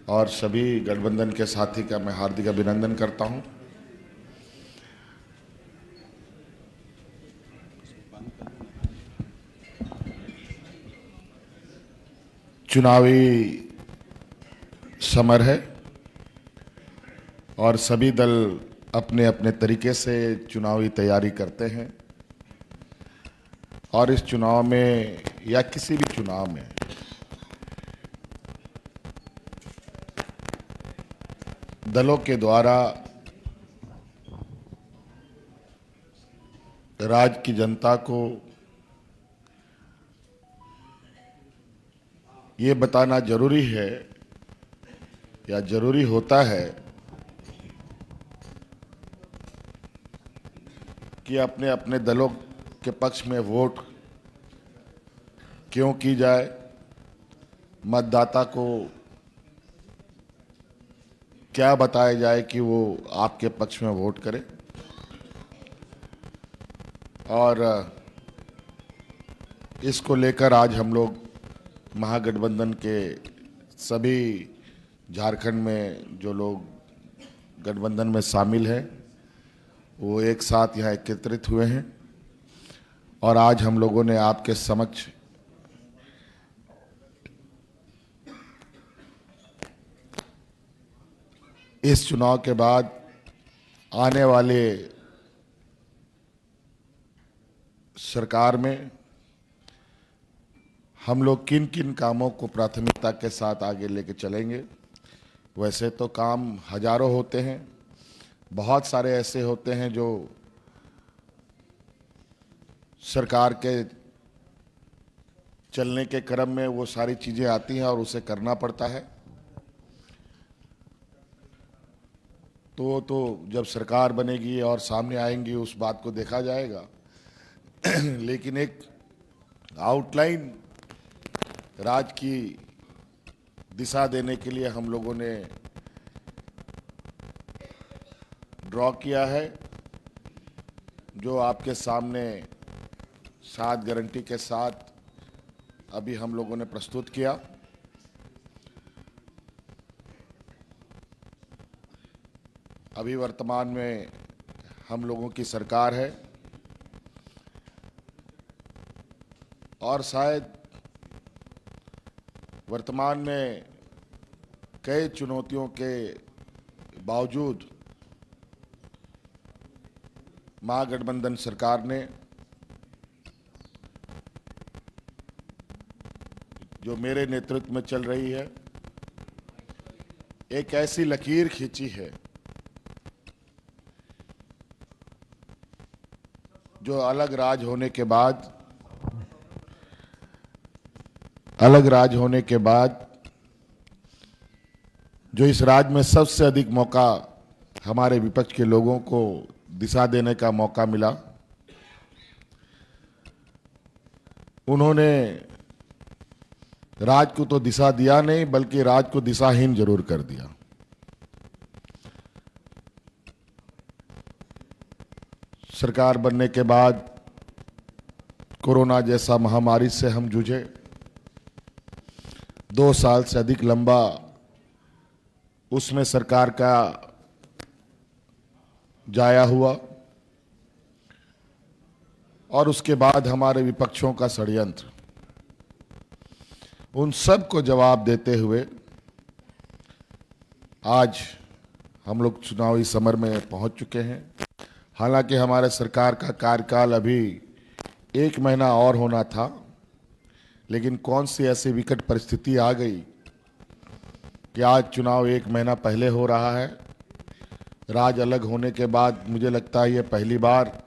और सभी गठबंधन के साथी का मैं हार्दिक अभिनंदन करता हूं। चुनावी समर है और सभी दल अपने अपने तरीके से चुनावी तैयारी करते हैं और इस चुनाव में या किसी भी चुनाव में दलों के द्वारा राज्य की जनता को ये बताना जरूरी है या जरूरी होता है कि अपने अपने दलों के पक्ष में वोट क्यों की जाए, मतदाता को क्या बताया जाए कि वो आपके पक्ष में वोट करे। और इसको लेकर आज हम लोग महागठबंधन के सभी झारखंड में जो लोग गठबंधन में शामिल हैं वो एक साथ यहाँ एकत्रित हुए हैं और आज हम लोगों ने आपके समक्ष इस चुनाव के बाद आने वाले सरकार में हम लोग किन किन कामों को प्राथमिकता के साथ आगे लेके चलेंगे। वैसे तो काम हजारों होते हैं, बहुत सारे ऐसे होते हैं जो सरकार के चलने के क्रम में वो सारी चीजें आती हैं और उसे करना पड़ता है। तो जब सरकार बनेगी और सामने आएंगी उस बात को देखा जाएगा लेकिन एक आउटलाइन राज्य की दिशा देने के लिए हम लोगों ने ड्रॉ किया है, जो आपके सामने 7 गारंटी के साथ अभी हम लोगों ने प्रस्तुत किया। अभी वर्तमान में हम लोगों की सरकार है और शायद वर्तमान में कई चुनौतियों के बावजूद महागठबंधन सरकार ने जो मेरे नेतृत्व में चल रही है एक ऐसी लकीर खींची है जो अलग राज होने के बाद जो इस राज्य में सबसे अधिक मौका हमारे विपक्ष के लोगों को दिशा देने का मौका मिला, उन्होंने राज्य को तो दिशा दिया नहीं बल्कि राज्य को दिशाहीन जरूर कर दिया। सरकार बनने के बाद कोरोना जैसा महामारी से हम जूझे, 2 साल से अधिक लंबा उसमें सरकार का जाया हुआ और उसके बाद हमारे विपक्षों का षड्यंत्र, उन सब को जवाब देते हुए आज हम लोग चुनावी समर में पहुंच चुके हैं। हालांकि हमारे सरकार का कार्यकाल अभी 1 महीना और होना था, लेकिन कौन सी ऐसी विकट परिस्थिति आ गई कि आज चुनाव 1 महीना पहले हो रहा है। राज्य अलग होने के बाद मुझे लगता है ये पहली बार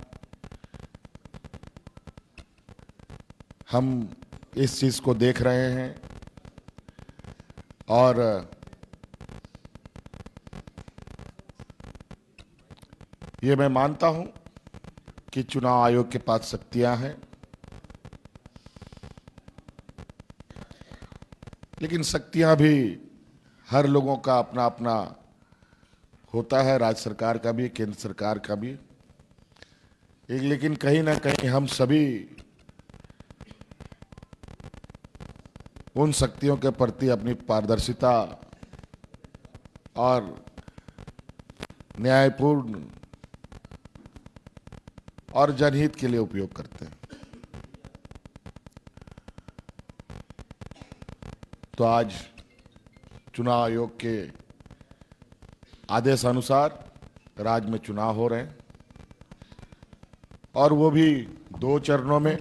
हम इस चीज को देख रहे हैं और ये मैं मानता हूं कि चुनाव आयोग के पास शक्तियां हैं, लेकिन शक्तियां भी हर लोगों का अपना अपना होता है, राज्य सरकार का भी, केंद्र सरकार का भी। लेकिन कहीं ना कहीं हम सभी उन शक्तियों के प्रति अपनी पारदर्शिता और न्यायपूर्ण और जनहित के लिए उपयोग करते हैं। तो आज चुनाव आयोग के आदेशानुसार राज्य में चुनाव हो रहे हैं, और वो भी 2 चरणों में।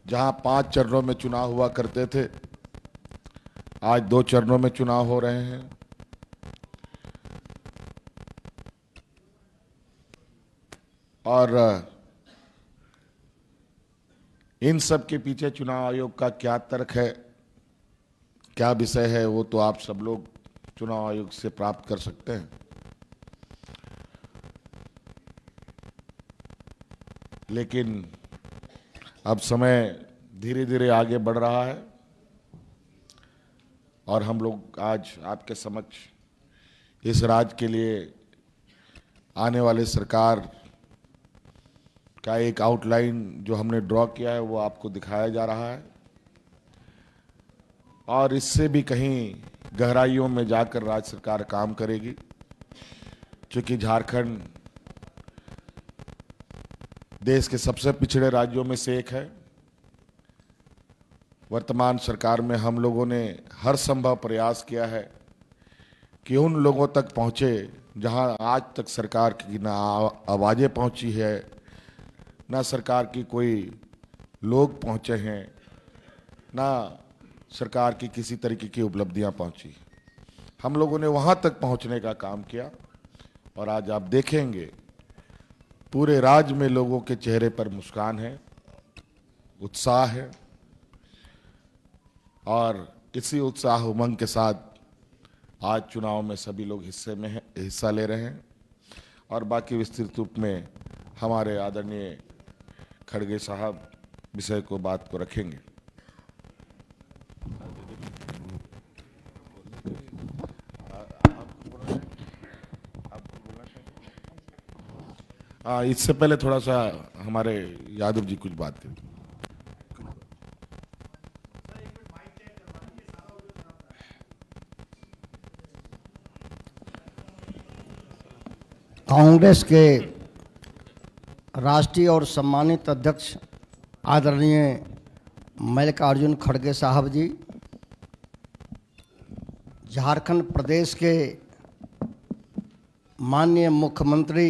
जहां 5 चरणों में चुनाव हुआ करते थे, आज 2 चरणों में चुनाव हो रहे हैं। और इन सब के पीछे चुनाव आयोग का क्या तर्क है, क्या विषय है, वो तो आप सब लोग चुनाव आयोग से प्राप्त कर सकते हैं। लेकिन अब समय धीरे धीरे आगे बढ़ रहा है, और हम लोग आज आपके समक्ष इस राज्य के लिए आने वाले सरकार का एक आउटलाइन जो हमने ड्रॉ किया है वो आपको दिखाया जा रहा है। और इससे भी कहीं गहराइयों में जाकर राज्य सरकार काम करेगी, क्योंकि झारखंड देश के सबसे पिछड़े राज्यों में से एक है। वर्तमान सरकार में हम लोगों ने हर संभव प्रयास किया है कि उन लोगों तक पहुंचे जहां आज तक सरकार की ना आवाज़ें पहुंची है, ना सरकार की कोई लोग पहुंचे हैं, ना सरकार की किसी तरीके की उपलब्धियां पहुंची। हम लोगों ने वहां तक पहुंचने का काम किया, और आज आप देखेंगे पूरे राज्य में लोगों के चेहरे पर मुस्कान है, उत्साह है, और इसी उत्साह उमंग के साथ आज चुनाव में सभी लोग हिस्सा ले रहे हैं। और बाकी विस्तृत रूप में हमारे आदरणीय खड़गे साहब विषय को बात को रखेंगे। इससे पहले थोड़ा सा हमारे यादव जी कुछ बात करें। कांग्रेस के राष्ट्रीय और सम्मानित अध्यक्ष आदरणीय मल्लिकार्जुन खड़गे साहब जी, झारखंड प्रदेश के माननीय मुख्यमंत्री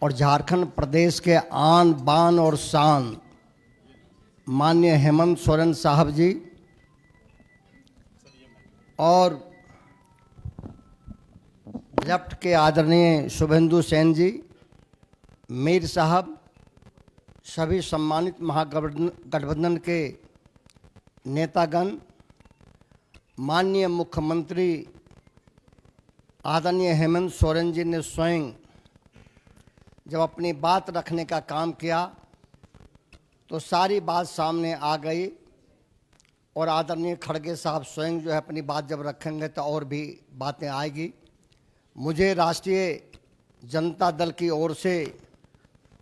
और झारखंड प्रदेश के आन बान और शान माननीय हेमंत सोरेन साहब जी, और लेफ्ट के आदरणीय शुभेंदु सेन जी, मीर साहब, सभी सम्मानित महागठबंधन के नेतागण, माननीय मुख्यमंत्री आदरणीय हेमंत सोरेन जी ने स्वयं जब अपनी बात रखने का काम किया तो सारी बात सामने आ गई, और आदरणीय खड़गे साहब स्वयं जो है अपनी बात जब रखेंगे तो और भी बातें आएगी। मुझे राष्ट्रीय जनता दल की ओर से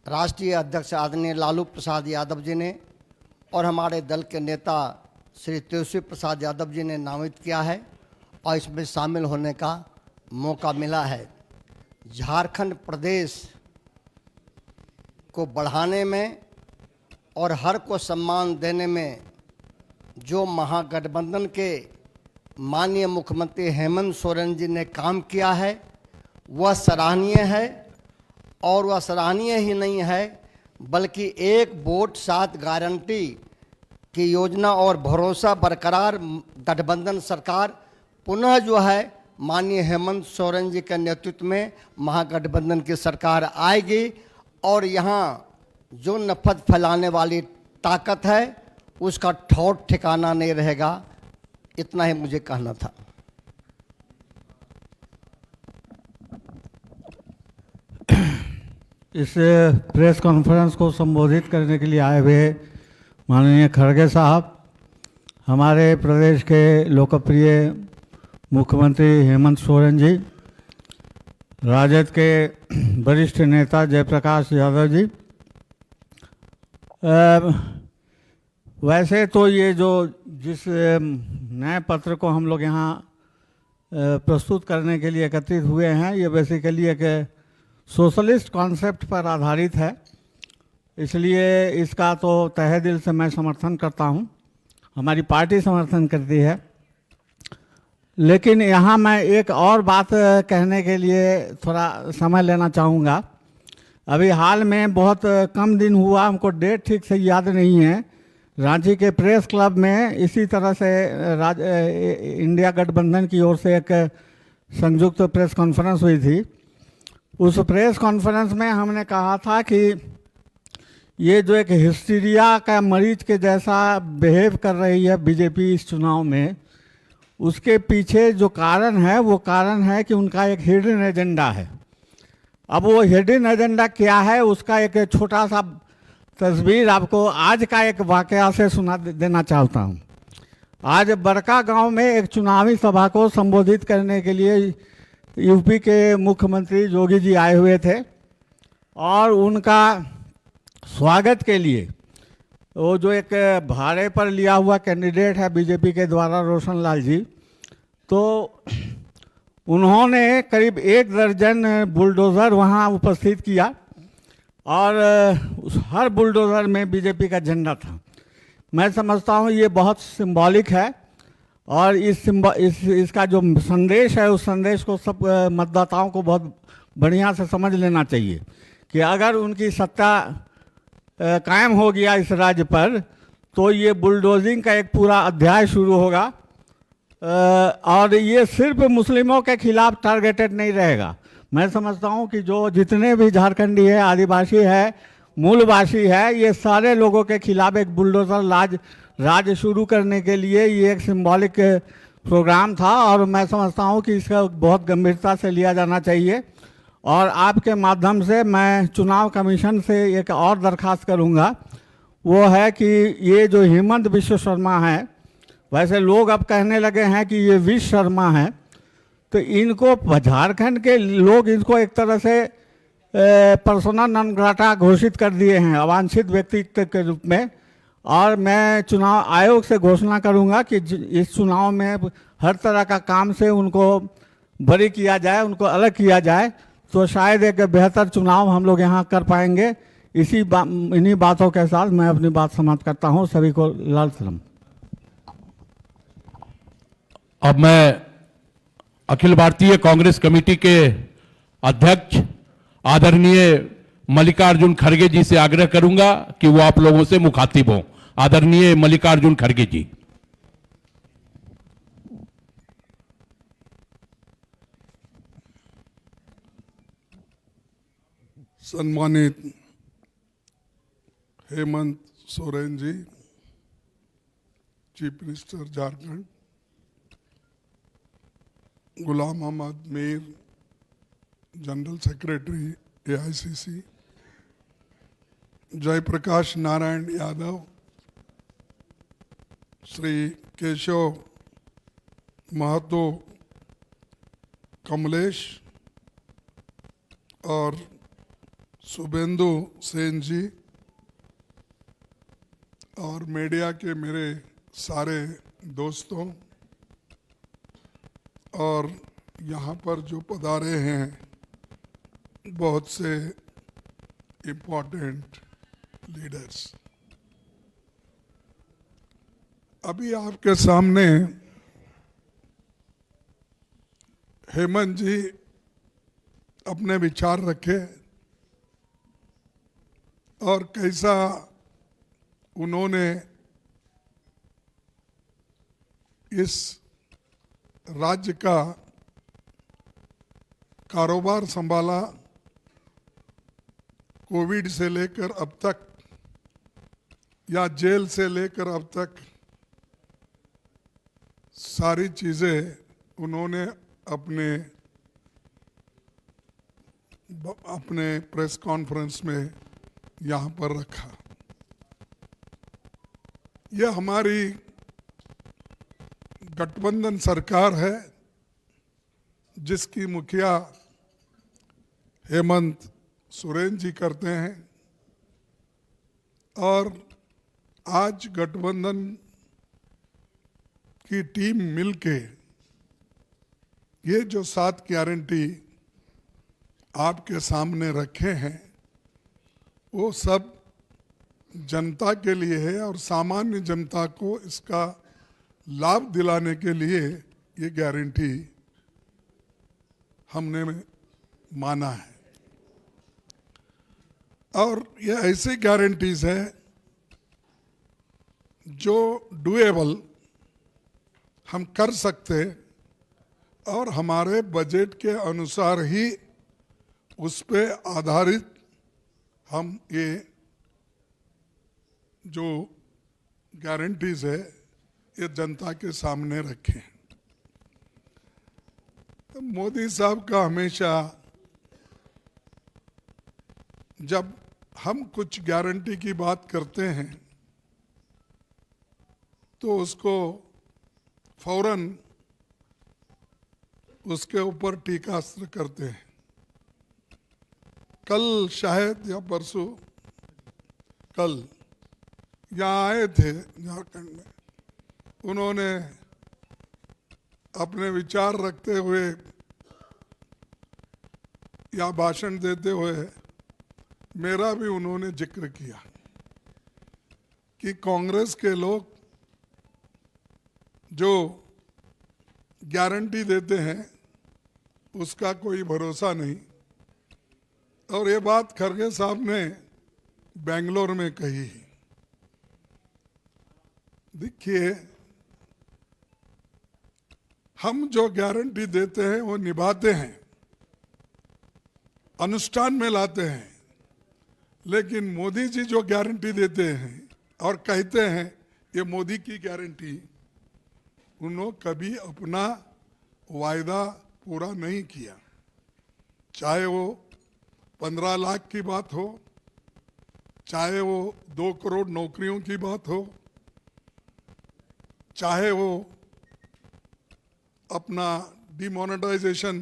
राष्ट्रीय अध्यक्ष आदरणीय लालू प्रसाद यादव जी ने और हमारे दल के नेता श्री तेजस्वी प्रसाद यादव जी ने नामित किया है, और इसमें शामिल होने का मौका मिला है। झारखंड प्रदेश को बढ़ाने में और हर को सम्मान देने में जो महागठबंधन के माननीय मुख्यमंत्री हेमंत सोरेन जी ने काम किया है वह सराहनीय है, और वह सराहनीय ही नहीं है बल्कि 1 वोट 7 गारंटी की योजना और भरोसा बरकरार गठबंधन सरकार पुनः जो है माननीय हेमंत सोरेन जी के नेतृत्व में महागठबंधन की सरकार आएगी, और यहाँ जो नफरत फैलाने वाली ताकत है उसका ठौर ठिकाना नहीं रहेगा। इतना ही मुझे कहना था। इस प्रेस कॉन्फ्रेंस को संबोधित करने के लिए आए हुए माननीय खड़गे साहब, हमारे प्रदेश के लोकप्रिय मुख्यमंत्री हेमंत सोरेन जी, राजद के वरिष्ठ नेता जयप्रकाश यादव जी, वैसे तो ये जो जिस नए पत्र को हम लोग यहाँ प्रस्तुत करने के लिए एकत्रित हुए हैं। ये बेसिकली एक सोशलिस्ट कॉन्सेप्ट पर आधारित है, इसलिए इसका तो तहे दिल से मैं समर्थन करता हूँ, हमारी पार्टी समर्थन करती है। लेकिन यहाँ मैं एक और बात कहने के लिए थोड़ा समय लेना चाहूँगा। अभी हाल में बहुत कम दिन हुआ, हमको डेट ठीक से याद नहीं है, रांची के प्रेस क्लब में इसी तरह से इंडिया गठबंधन की ओर से एक संयुक्त प्रेस कॉन्फ्रेंस हुई थी। उस प्रेस कॉन्फ्रेंस में हमने कहा था कि ये जो एक हिस्टीरिया का मरीज के जैसा बिहेव कर रही है बीजेपी इस चुनाव में, उसके पीछे जो कारण है वो कारण है कि उनका एक हिडन एजेंडा है। अब वो हिडन एजेंडा क्या है, उसका एक छोटा सा तस्वीर आपको आज का एक वाकया से सुना देना चाहता हूँ। आज बड़का गांव में एक चुनावी सभा को संबोधित करने के लिए यूपी के मुख्यमंत्री योगी जी आए हुए थे और उनका स्वागत के लिए वो जो एक भाड़े पर लिया हुआ कैंडिडेट है बीजेपी के द्वारा, रोशन लाल जी, तो उन्होंने करीब 1 दर्जन बुलडोज़र वहाँ उपस्थित किया और उस हर बुलडोज़र में बीजेपी का झंडा था। मैं समझता हूँ ये बहुत सिंबॉलिक है और इसका जो संदेश है उस संदेश को सब मतदाताओं को बहुत बढ़िया से समझ लेना चाहिए कि अगर उनकी सत्ता कायम हो गया इस राज्य पर तो ये बुलडोजिंग का एक पूरा अध्याय शुरू होगा और ये सिर्फ मुस्लिमों के खिलाफ टारगेटेड नहीं रहेगा। मैं समझता हूँ कि जो जितने भी झारखंडी है, आदिवासी है, मूलवासी है, ये सारे लोगों के खिलाफ एक बुलडोजर राज शुरू करने के लिए ये एक सिंबॉलिक प्रोग्राम था और मैं समझता हूँ कि इसका बहुत गंभीरता से लिया जाना चाहिए। और आपके माध्यम से मैं चुनाव कमीशन से एक और दरख्वास्त करूँगा, वो है कि ये जो हेमंत विश्व शर्मा है, वैसे लोग अब कहने लगे हैं कि ये विश्व शर्मा है, तो इनको झारखंड के लोग इनको एक तरह से पर्सोना नॉन ग्राटा घोषित कर दिए हैं, अवांछित व्यक्ति के रूप में। और मैं चुनाव आयोग से घोषणा करूंगा कि इस चुनाव में हर तरह का काम से उनको बरी किया जाए, उनको अलग किया जाए, तो शायद एक बेहतर चुनाव हम लोग यहाँ कर पाएंगे। इन्हीं बातों के साथ मैं अपनी बात समाप्त करता हूँ। सभी को लाल सलाम। अब मैं अखिल भारतीय कांग्रेस कमेटी के अध्यक्ष आदरणीय मल्लिकार्जुन खड़गे जी से आग्रह करूंगा कि वो आप लोगों से मुखातिब हों। आदरणीय मल्लिकार्जुन खड़गे जी। सम्मानित Hemant Soren ji, chief minister Jharkhand, Ghulam Ahmad Mir, general secretary AICC, Jayaprakash Narayan Yadav, Shri Keshav Mahato, Kamlesh और शुभेंदु सेन जी और मीडिया के मेरे सारे दोस्तों और यहाँ पर जो पधारे हैं बहुत से इम्पोर्टेंट लीडर्स, अभी आपके सामने हेमंत जी अपने विचार रखे और कैसा उन्होंने इस राज्य का कारोबार संभाला, कोविड से लेकर अब तक या जेल से लेकर अब तक सारी चीजें उन्होंने अपने प्रेस कॉन्फ्रेंस में यहाँ पर रखा। यह हमारी गठबंधन सरकार है जिसकी मुखिया हेमंत सोरेन जी करते हैं और आज गठबंधन की टीम मिलके ये जो 7 गारंटी आपके सामने रखे हैं वो सब जनता के लिए है और सामान्य जनता को इसका लाभ दिलाने के लिए ये गारंटी हमने माना है। और ये ऐसी गारंटीज है जो डुएबल हम कर सकते और हमारे बजट के अनुसार ही उस पे आधारित हम ये जो गारंटीज है ये जनता के सामने रखे हैं। तो मोदी साहब का हमेशा जब हम कुछ गारंटी की बात करते हैं तो उसको फौरन उसके ऊपर टीकास्त्र करते हैं। कल शायद या परसों कल यहाँ आए थे झारखंड में, उन्होंने अपने विचार रखते हुए या भाषण देते हुए मेरा भी उन्होंने जिक्र किया कि कांग्रेस के लोग जो गारंटी देते हैं उसका कोई भरोसा नहीं। और ये बात खरगे साहब ने बेंगलोर में कही। देखिए, हम जो गारंटी देते हैं वो निभाते हैं, अनुष्ठान में लाते हैं। लेकिन मोदी जी जो गारंटी देते हैं और कहते हैं ये मोदी की गारंटी, उन्होंने कभी अपना वायदा पूरा नहीं किया। चाहे वो 15 लाख की बात हो, चाहे वो 2 करोड़ नौकरियों की बात हो, चाहे वो अपना डिमोनेटाइजेशन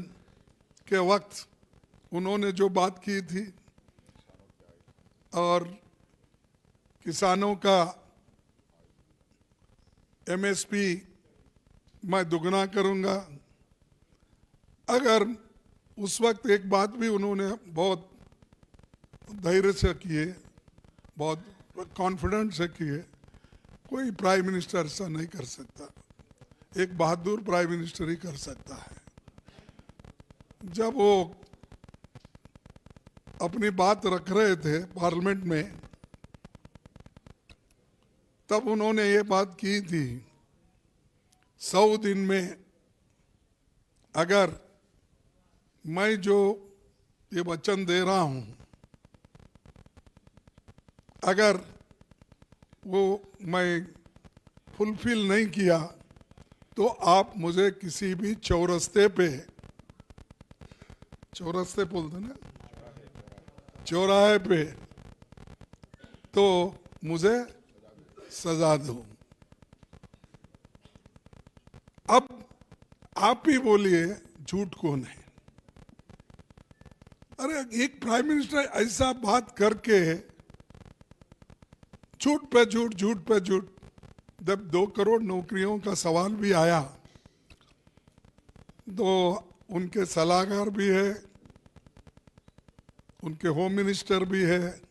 के वक्त उन्होंने जो बात की थी और किसानों का एमएसपी मैं दुगना करूंगा। अगर उस वक्त एक बात भी उन्होंने बहुत धैर्य से किए, बहुत कॉन्फिडेंस से किए, कोई प्राइम मिनिस्टर ऐसा नहीं कर सकता। एक बहादुर प्राइम मिनिस्टर ही कर सकता है। जब वो अपनी बात रख रहे थे पार्लियामेंट में, तब उन्होंने ये बात की थी 100 दिन में अगर मैं जो ये वचन दे रहा हूं अगर वो मैं फुलफिल नहीं किया तो आप मुझे किसी भी चौरस्ते पे, चौरस्ते बोलते ना, चौराहे पे, तो मुझे सजा दो। अब आप ही बोलिए झूठ कौन है? अरे एक प्राइम मिनिस्टर ऐसा बात करके झूठ पे झूठ, झूठ पे झूठ। जब 2 करोड़ नौकरियों का सवाल भी आया तो उनके सलाहकार भी है, उनके होम मिनिस्टर भी है,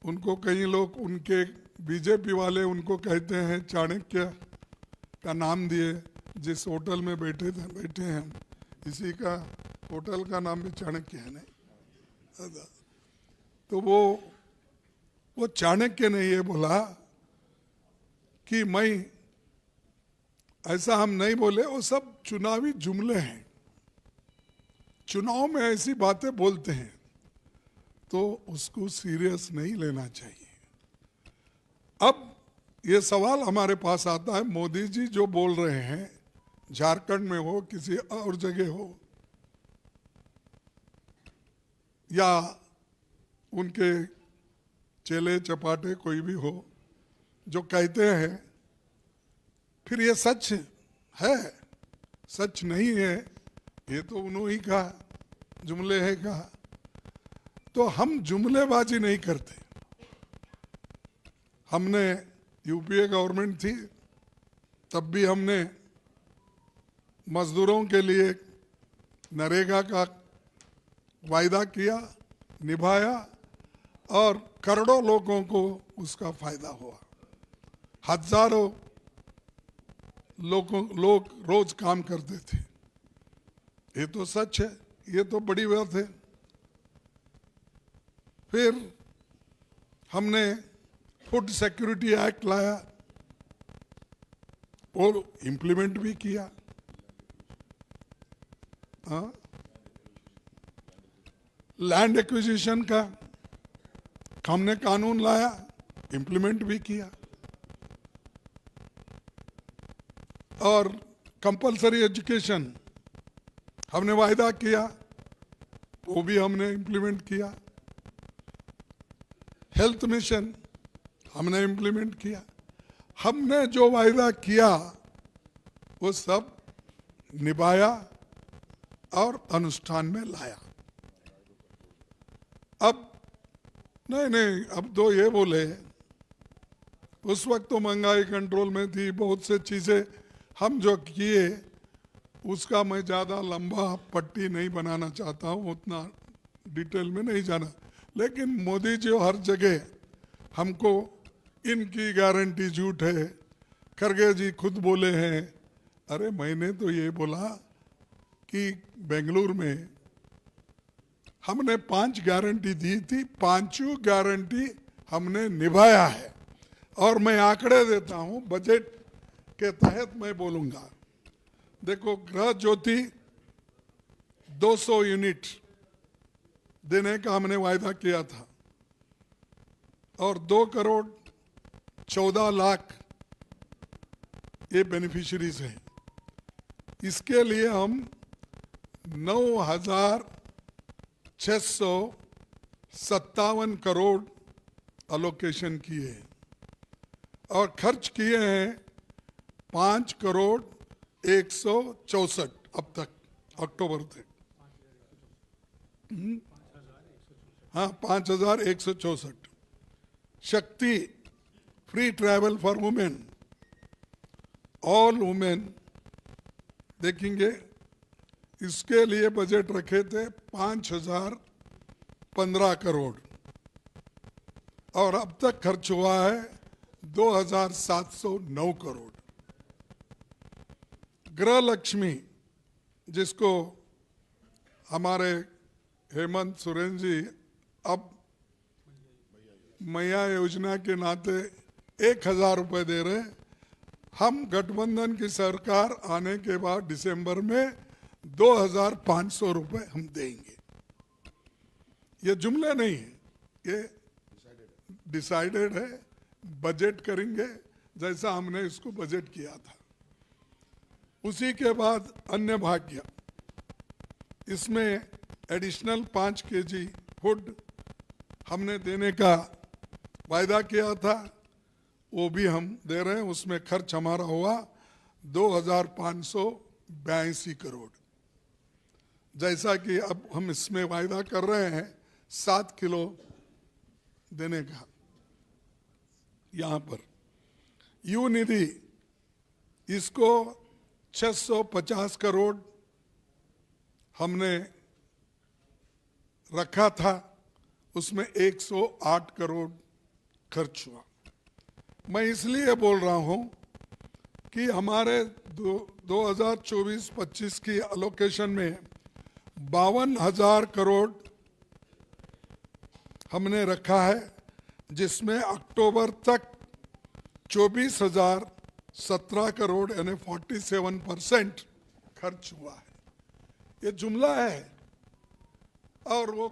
उनको कई लोग उनके बीजेपी वाले उनको कहते हैं चाणक्य का नाम दिए। जिस होटल में बैठे हैं हम, इसी का होटल का नाम भी चाणक्य है नहीं। तो वो चाणक्य ने ये बोला कि मैं ऐसा हम नहीं बोले, वो सब चुनावी जुमले हैं। चुनाव में ऐसी बातें बोलते हैं तो उसको सीरियस नहीं लेना चाहिए। अब ये सवाल हमारे पास आता है, मोदी जी जो बोल रहे हैं, झारखंड में हो किसी और जगह हो या उनके चेले चपाटे कोई भी हो, जो कहते हैं, फिर ये सच है सच नहीं है, ये तो उन्होंने कहा, जुमले है कहा। तो हम जुमलेबाजी नहीं करते। हमने यूपीए गवर्नमेंट थी तब भी हमने मजदूरों के लिए नरेगा का वायदा किया, निभाया और करोड़ों लोगों को उसका फायदा हुआ। हजारों लोग रोज काम करते थे। ये तो सच है, ये तो बड़ी बात है। फिर हमने फूड सिक्योरिटी एक्ट लाया और इम्प्लीमेंट भी किया। हाँ, लैंड एक्विजिशन का हमने कानून लाया, इम्प्लीमेंट भी किया। और कंपलसरी एजुकेशन हमने वायदा किया, वो भी हमने इम्प्लीमेंट किया। हेल्थ मिशन हमने इम्प्लीमेंट किया। हमने जो वायदा किया वो सब निभाया और अनुष्ठान में लाया। अब नहीं, अब तो ये बोले, उस वक्त तो महंगाई कंट्रोल में थी, बहुत से चीजें हम जो किए उसका मैं ज़्यादा लंबा पट्टी नहीं बनाना चाहता हूँ, उतना डिटेल में नहीं जाना। लेकिन मोदी जी हर जगह हमको इनकी गारंटी झूठ है। खरगे जी खुद बोले हैं, अरे मैंने तो ये बोला कि बेंगलुरु में हमने 5 गारंटी दी थी, 5 गारंटी हमने निभाया है। और मैं आंकड़े देता हूं, बजट के तहत मैं बोलूंगा। देखो, गृह ज्योति 200 यूनिट देने का हमने वायदा किया था और 2,14,00,000 ये बेनिफिशियरीज हैं। इसके लिए हम 9,657 करोड़ अलोकेशन किए हैं और खर्च किए हैं 5,164 अब तक, अक्टूबर तक। हाँ, 5,164। शक्ति free travel for women, all women देखेंगे, इसके लिए बजट रखे थे 5,015 करोड़ और अब तक खर्च हुआ है 2,709 करोड़। गृह लक्ष्मी, जिसको हमारे हेमंत सोरेन जी अब मैया योजना के नाते 1,000 रुपए दे रहे हैं। हम गठबंधन की सरकार आने के बाद दिसंबर में 2,500 रुपए हम देंगे। ये जुमले नहीं है, ये डिसाइडेड है। बजट करेंगे जैसा हमने इसको बजट किया था। उसी के बाद अन्य भाग्य, इसमें एडिशनल 5 केजी फूड हमने देने का वायदा किया था, वो भी हम दे रहे हैं। उसमें खर्च हमारा हुआ 2,582 करोड़। जैसा कि अब हम इसमें वायदा कर रहे हैं 7 किलो देने का। यहाँ पर यू निधि, इसको 650 करोड़ हमने रखा था, उसमें 108 करोड़ खर्च हुआ। मैं इसलिए बोल रहा हूं कि हमारे 2024-25 की एलोकेशन में 52,000 करोड़ हमने रखा है, जिसमें अक्टूबर तक 24,017 करोड़ यानी 47% खर्च हुआ है। ये जुमला है और वो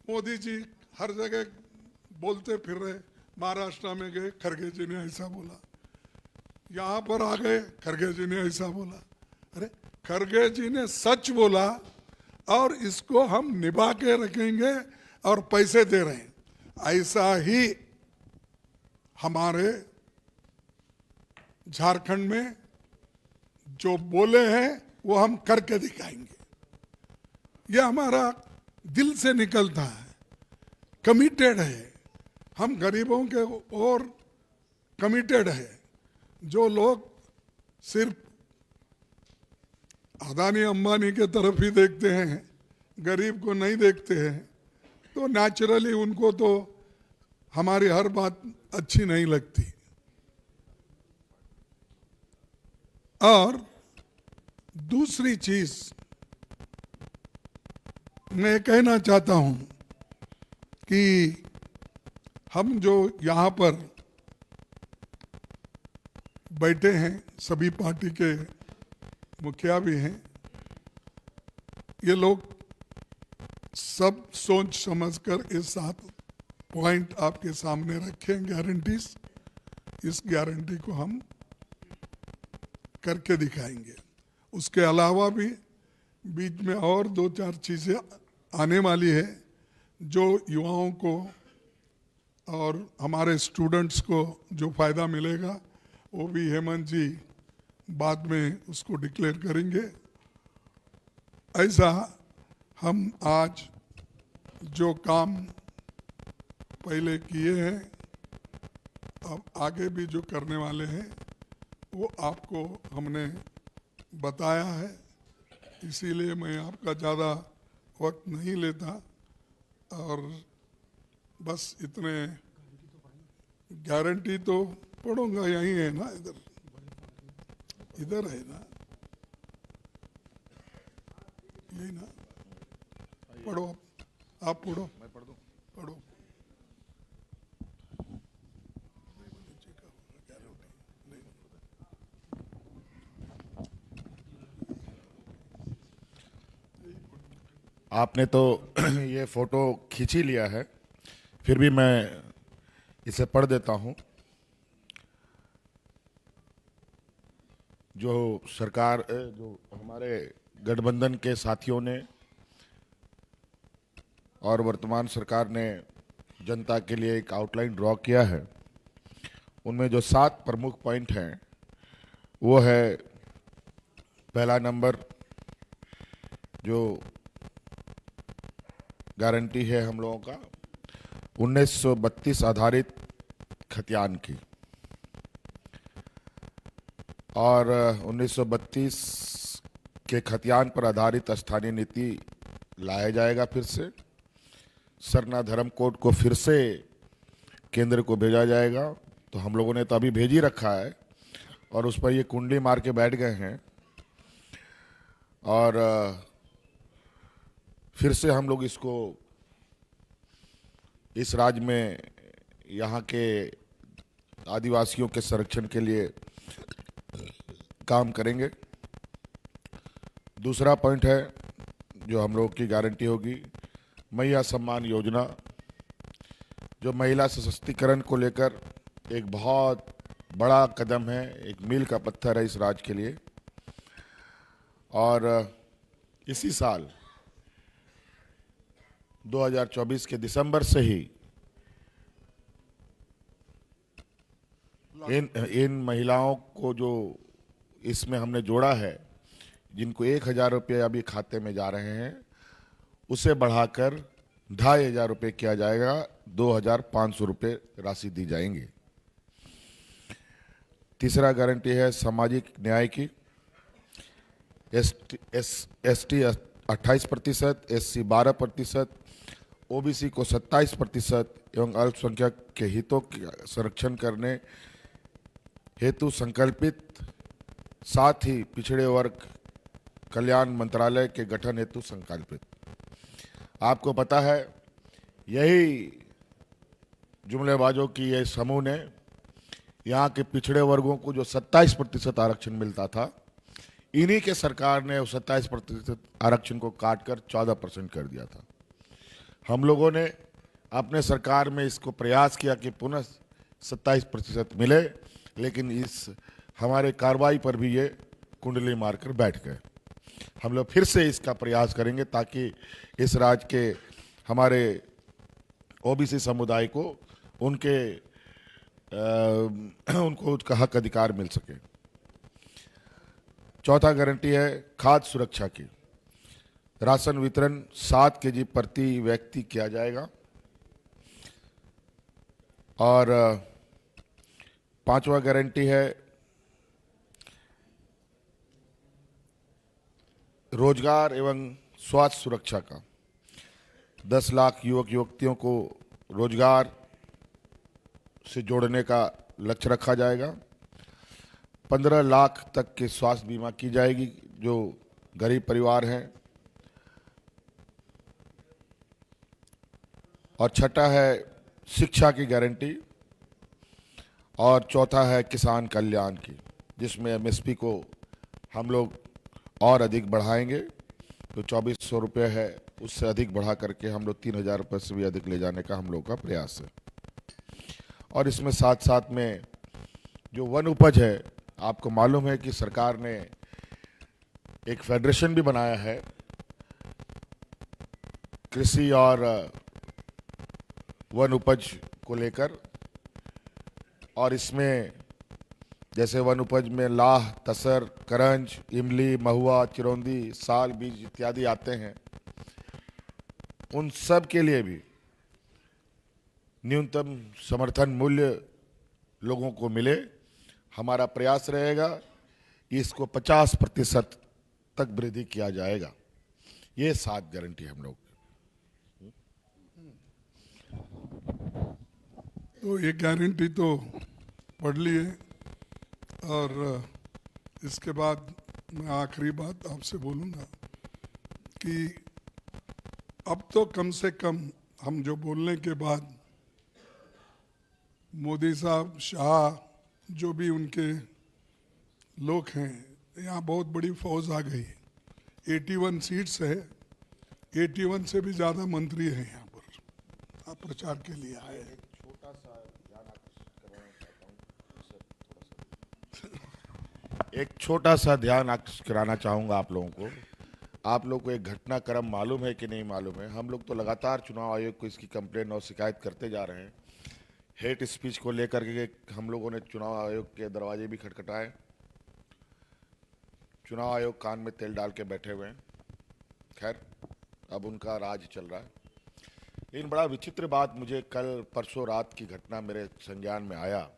मोदी जी हर जगह बोलते फिर रहे। महाराष्ट्र में गए, खरगे जी ने ऐसा बोला, यहाँ पर आ गए, खरगे जी ने ऐसा बोला। अरे खरगे जी ने सच बोला और इसको हम निभा के रखेंगे और पैसे दे रहे हैं। ऐसा ही हमारे झारखंड में जो बोले हैं वो हम करके दिखाएंगे। ये हमारा दिल से निकलता है, कमिटेड है। हम गरीबों के और कमिटेड है। जो लोग सिर्फ अदानी अंबानी के तरफ ही देखते हैं, गरीब को नहीं देखते हैं, तो नेचुरली उनको तो हमारी हर बात अच्छी नहीं लगती। और दूसरी चीज मैं कहना चाहता हूं कि हम जो यहाँ पर बैठे हैं, सभी पार्टी के मुखिया भी हैं, ये लोग सब सोच समझकर ये 7 पॉइंट आपके सामने रखें, गारंटीज। इस गारंटी को हम करके दिखाएंगे। उसके अलावा भी बीच में और 2-4 चीजें आने वाली है जो युवाओं को और हमारे स्टूडेंट्स को जो फायदा मिलेगा, वो भी हेमंत जी बाद में उसको डिक्लेयर करेंगे। ऐसा हम आज जो काम पहले किए हैं, अब आगे भी जो करने वाले हैं, वो आपको हमने बताया है। इसीलिए मैं आपका ज़्यादा वक्त नहीं लेता और बस इतने गारंटी तो पढ़ूंगा, यही है ना, इधर है ना, यही ना, पढ़ो आप पढ़ो, मैं पढ़ दूं, पढ़ो। आपने तो ये फोटो खींच ही लिया है, फिर भी मैं इसे पढ़ देता हूं। जो सरकार, जो हमारे गठबंधन के साथियों ने और वर्तमान सरकार ने जनता के लिए एक आउटलाइन ड्रॉ किया है, उनमें जो 7 प्रमुख पॉइंट हैं वो है, पहला नंबर जो गारंटी है हम लोगों का 1932 आधारित खतियान की, और 1932 के खतियान पर आधारित स्थानीय नीति लाया जाएगा। फिर से सरना धर्म कोड को फिर से केंद्र को भेजा जाएगा। तो हम लोगों ने तो अभी भेज ही रखा है और उस पर ये कुंडली मार के बैठ गए हैं, और फिर से हम लोग इसको इस राज्य में यहाँ के आदिवासियों के संरक्षण के लिए काम करेंगे। दूसरा पॉइंट है जो हम लोग की गारंटी होगी, मैया सम्मान योजना, जो महिला सशक्तिकरण को लेकर एक बहुत बड़ा कदम है, एक मील का पत्थर है इस राज्य के लिए। और इसी साल 2024 के दिसंबर से ही इन महिलाओं को जो इसमें हमने जोड़ा है, जिनको 1000 रुपये अभी खाते में जा रहे हैं, उसे बढ़ाकर 2500 रुपये किया जाएगा, 2500 रुपये राशि दी जाएंगी। तीसरा गारंटी है सामाजिक न्याय की, एसटी 28%, एससी 12%, ओबीसी को 27% एवं अल्पसंख्यक के हितों का संरक्षण करने हेतु संकल्पित, साथ ही पिछड़े वर्ग कल्याण मंत्रालय के गठन हेतु संकल्पित। आपको पता है, यही जुमलेबाजों की ये समूह ने यहाँ के पिछड़े वर्गों को जो 27% आरक्षण मिलता था, इन्हीं के सरकार ने उस 27% आरक्षण को काटकर 14% कर दिया था। हम लोगों ने अपने सरकार में इसको प्रयास किया कि पुनः 27% मिले, लेकिन इस हमारे कार्रवाई पर भी ये कुंडली मारकर बैठ गए। हम लोग फिर से इसका प्रयास करेंगे ताकि इस राज्य के हमारे ओबीसी समुदाय को उनको उसका हक अधिकार मिल सके। चौथा गारंटी है खाद्य सुरक्षा की, राशन वितरण 7 केजी प्रति व्यक्ति किया जाएगा। और पांचवा गारंटी है रोजगार एवं स्वास्थ्य सुरक्षा का 10 लाख युवक युवतियों को रोजगार से जोड़ने का लक्ष्य रखा जाएगा। 15 लाख तक के स्वास्थ्य बीमा की जाएगी जो गरीब परिवार हैं। और छठा है शिक्षा की गारंटी और चौथा है किसान कल्याण की, जिसमें एमएसपी को हम लोग और अधिक बढ़ाएंगे। तो 2400 रुपये है, उससे अधिक बढ़ा करके हम लोग 3000 रुपये से भी अधिक ले जाने का हम लोग का प्रयास है। और इसमें साथ साथ में जो वन उपज है, आपको मालूम है कि सरकार ने एक फेडरेशन भी बनाया है कृषि और वन उपज को लेकर। और इसमें जैसे वन उपज में लाह, तसर, करंज, इमली, महुआ, चिरौंदी, साल, बीज इत्यादि आते हैं। उन सब के लिए भी न्यूनतम समर्थन मूल्य लोगों को मिले। हमारा प्रयास रहेगा कि इसको 50% तक वृद्धि किया जाएगा। ये 7 गारंटी हम लोग। तो ये गारंटी तो पढ़ लिए और इसके बाद मैं आखिरी बात आपसे बोलूँगा कि अब तो कम से कम हम जो बोलने के बाद मोदी साहब, शाह, जो भी उनके लोग हैं, यहाँ बहुत बड़ी फौज आ गई। 81 सीट्स है, 81 से भी ज़्यादा मंत्री हैं यहाँ पर। आप प्रचार के लिए आए हैं। एक छोटा सा ध्यान आकर्षित कराना चाहूँगा आप लोगों को। आप लोगों को एक घटनाक्रम मालूम है कि नहीं मालूम है? हम लोग तो लगातार चुनाव आयोग को इसकी कंप्लेन और शिकायत करते जा रहे हैं। हेट स्पीच को लेकर के हम लोगों ने चुनाव आयोग के दरवाजे भी खटखटाए। चुनाव आयोग कान में तेल डाल के बैठे हुए हैं। खैर, अब उनका राज चल रहा है। लेकिन बड़ा विचित्र बात मुझे कल परसों रात की घटना मेरे संज्ञान में आया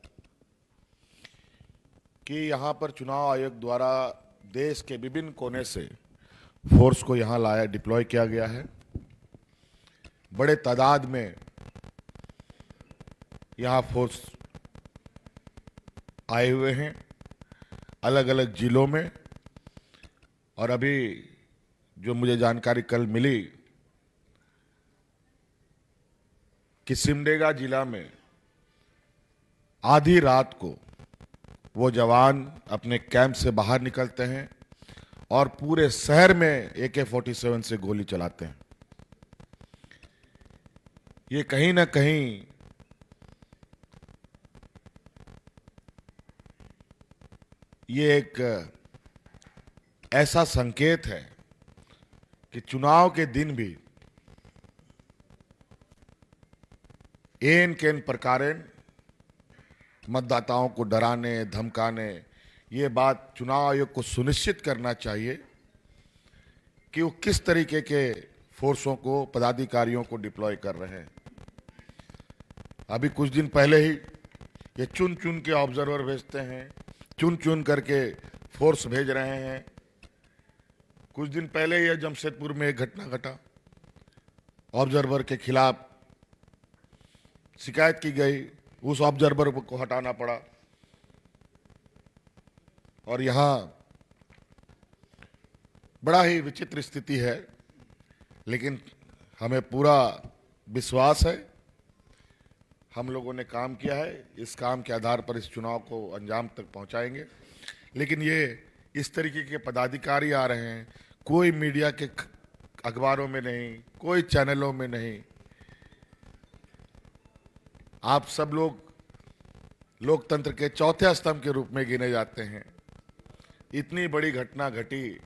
कि यहाँ पर चुनाव आयोग द्वारा देश के विभिन्न कोने से फोर्स को यहाँ लाया, डिप्लॉय किया गया है। बड़े तादाद में यहाँ फोर्स आए हुए हैं अलग अलग जिलों में। और अभी जो मुझे जानकारी कल मिली कि सिमडेगा जिला में आधी रात को वो जवान अपने कैंप से बाहर निकलते हैं और पूरे शहर में AK-47 से गोली चलाते हैं। ये कहीं ना कहीं ये एक ऐसा संकेत है कि चुनाव के दिन भी एन केन प्रकारेण मतदाताओं को डराने, धमकाने, ये बात चुनाव आयोग को सुनिश्चित करना चाहिए कि वो किस तरीके के फोर्सों को, पदाधिकारियों को डिप्लॉय कर रहे हैं। अभी कुछ दिन पहले ही ये चुन चुन के ऑब्जर्वर भेजते हैं, चुन चुन करके फोर्स भेज रहे हैं। कुछ दिन पहले ही जमशेदपुर में एक घटना घटा, ऑब्जर्वर के खिलाफ शिकायत की गई, उस ऑब्जर्वर को हटाना पड़ा। और यहाँ बड़ा ही विचित्र स्थिति है, लेकिन हमें पूरा विश्वास है हम लोगों ने काम किया है। इस काम के आधार पर इस चुनाव को अंजाम तक पहुंचाएंगे। लेकिन ये इस तरीके के पदाधिकारी आ रहे हैं, कोई मीडिया के अखबारों में नहीं, कोई चैनलों में नहीं। आप सब लोग लोकतंत्र के चौथे स्तंभ के रूप में गिने जाते हैं। इतनी बड़ी घटना घटी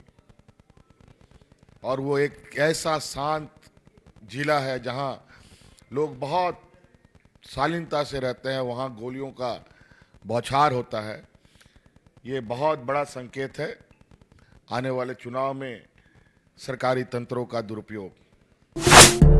और वो एक ऐसा शांत जिला है जहां लोग बहुत शालीनता से रहते हैं, वहां गोलियों का बौछार होता है। ये बहुत बड़ा संकेत है आने वाले चुनाव में सरकारी तंत्रों का दुरुपयोग।